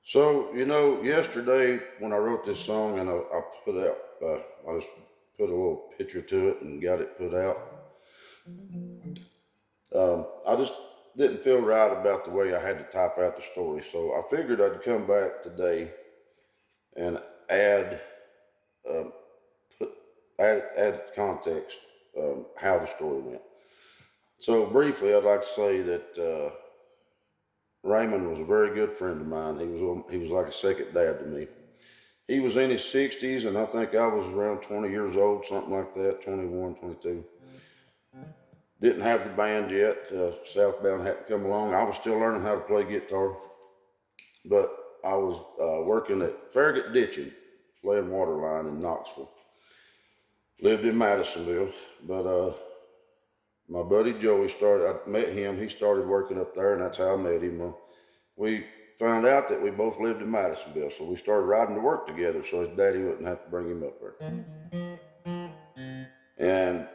So, yesterday when I wrote this song and I put out, I just put a little picture to it and got it put out. I just didn't feel right about the way I had to type out the story. So I figured I'd come back today and add, um, put, add context, how the story went. So briefly, I'd like to say that, Raymond was a very good friend of mine. He was like a second dad to me. He was in his 60s, and I think I was around 20 years old, something like that, 21, 22. Didn't have the band yet. Southbound hadn't come along. I was still learning how to play guitar, but I was working at Farragut Ditching, laying water line in Knoxville. Lived in Madisonville, but my buddy Joey I met him. He started working up there, and that's how I met him. We found out that we both lived in Madisonville, so we started riding to work together so his daddy wouldn't have to bring him up there. And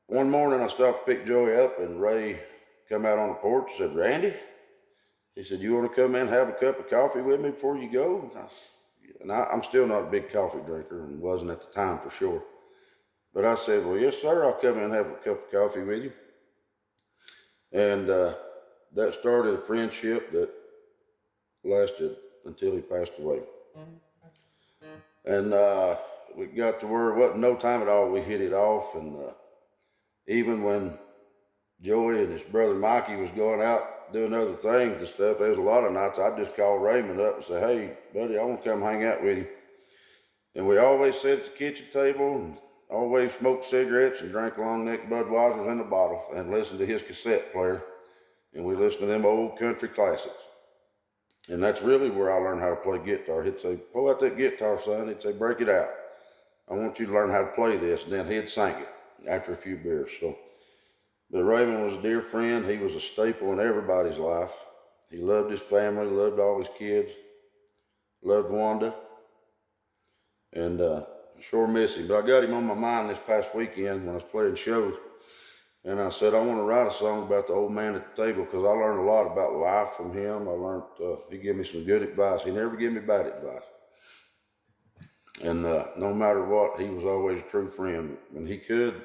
one morning I stopped to pick Joey up, and Ray come out on the porch and said, "Randy," he said, "you want to come in and have a cup of coffee with me before you go?" I'm still not a big coffee drinker, and wasn't at the time for sure. But I said, "Well, yes, sir, I'll come in and have a cup of coffee with you." And that started a friendship that lasted until he passed away. And we got to where it wasn't no time at all. We hit it off, and even when Joey and his brother Mikey was going out doing other things and stuff, there was a lot of nights I'd just call Raymond up and say, "Hey, buddy, I want to come hang out with you." And we always sat at the kitchen table and always smoked cigarettes and drank long neck Budweisers in a bottle and listened to his cassette player. And we listened to them old country classics. And that's really where I learned how to play guitar. He'd say, "Pull out that guitar, son." He'd say, "Break it out. I want you to learn how to play this." And then he'd sing it after a few beers. But Raymond was a dear friend. He was a staple in everybody's life. He loved his family, loved all his kids, loved Wanda, and sure miss him. But I got him on my mind this past weekend when I was playing shows. And I said, I want to write a song about the old man at the table, because I learned a lot about life from him. I learned, he gave me some good advice. He never gave me bad advice. And no matter what, he was always a true friend. When he could,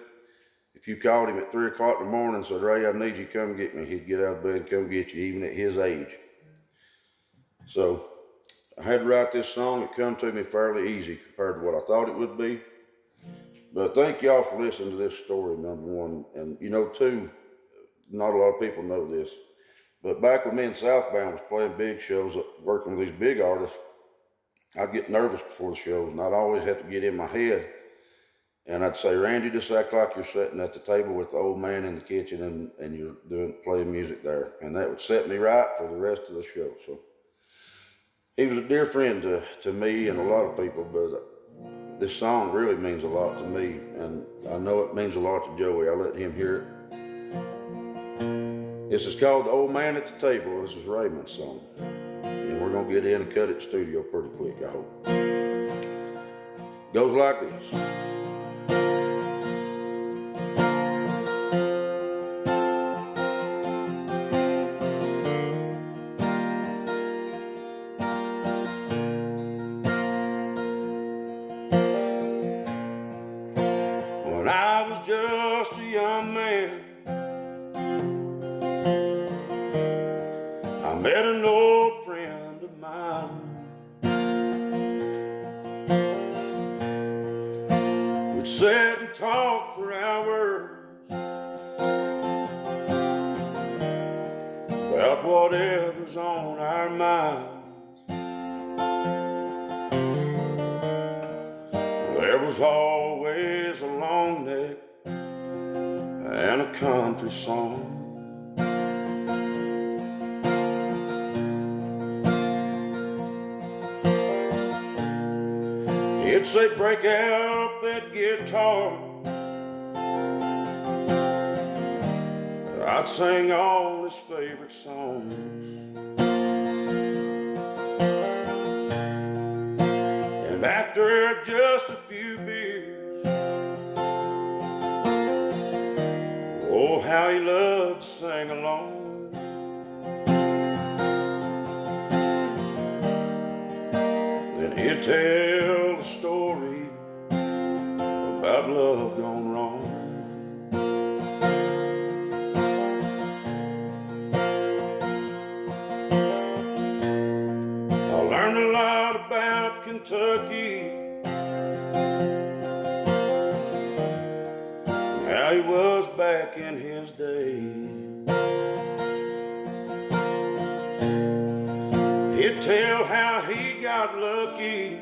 if you called him at 3 o'clock in the morning and said, "Ray, I need you to come get me," he'd get out of bed and come get you, even at his age. So I had to write this song. It come to me fairly easy compared to what I thought it would be. But thank y'all for listening to this story, number one. And too, not a lot of people know this, but back when me and Southbound was playing big shows, working with these big artists, I'd get nervous before the shows, and I'd always have to get in my head. And I'd say, "Randy, just act like you're sitting at the table with the old man in the kitchen and you're playing music there." And that would set me right for the rest of the show. So he was a dear friend to me and a lot of people, but this song really means a lot to me, and I know it means a lot to Joey. I'll let him hear it. This is called "The Old Man at the Table." This is Raymonds' song. And we're going to get in and cut it in studio pretty quick, I hope. Goes like this. When I was just a young man, I met an old friend of mine. We'd sit and talk for hours about whatever's on our minds. There was always a long neck and a country song. He'd say, "Break out that guitar." I'd sing all his favorite songs. And after just a few beers, oh, how he loved to sing along. He'd tell the story about love gone wrong. I learned a lot about Kentucky, how he was back in his day. He'd tell how he got lucky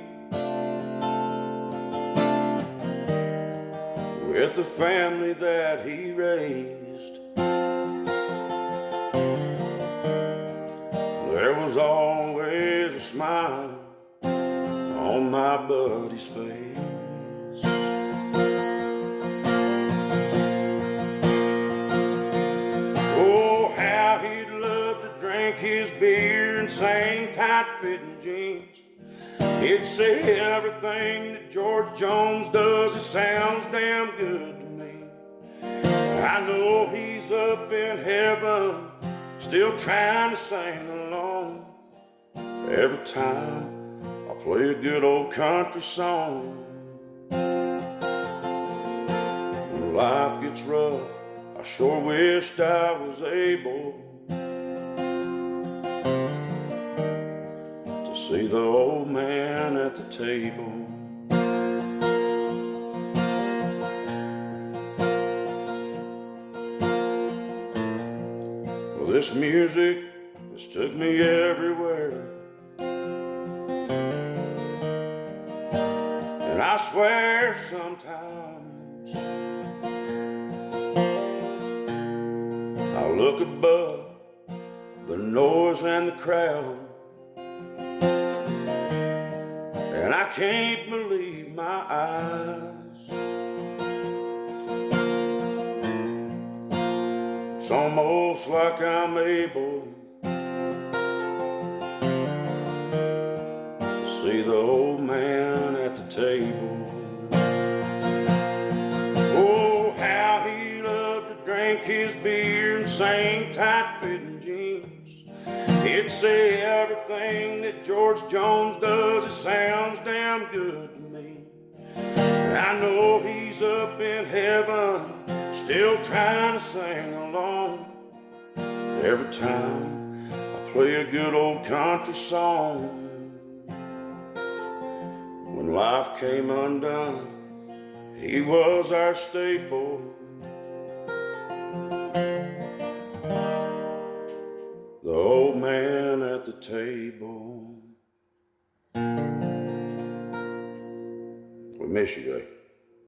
with the family that he raised. There was always a smile on my buddy's face. Oh, how he'd love to drink his beer and sing tight-fitting jeans. He'd say everything that George Jones does, it sounds damn good to me. I know he's up in heaven, still trying to sing along. Every time I play a good old country song. When life gets rough, I sure wished I was able to see the old man at the table. Well, this music has took me everywhere, and I swear sometimes I look above the noise and the crowd, and I can't believe my eyes. It's almost like I'm able to see the old man at the table. Oh, how he loved to drink his beer and sing tight-fitting jeans. He'd say everything that George Jones does, it sounds damn good to me. I know he's up in heaven, still trying to sing along. Every time I play a good old country song. When life came undone, he was our staple. The old man at the table. We miss you, Jay.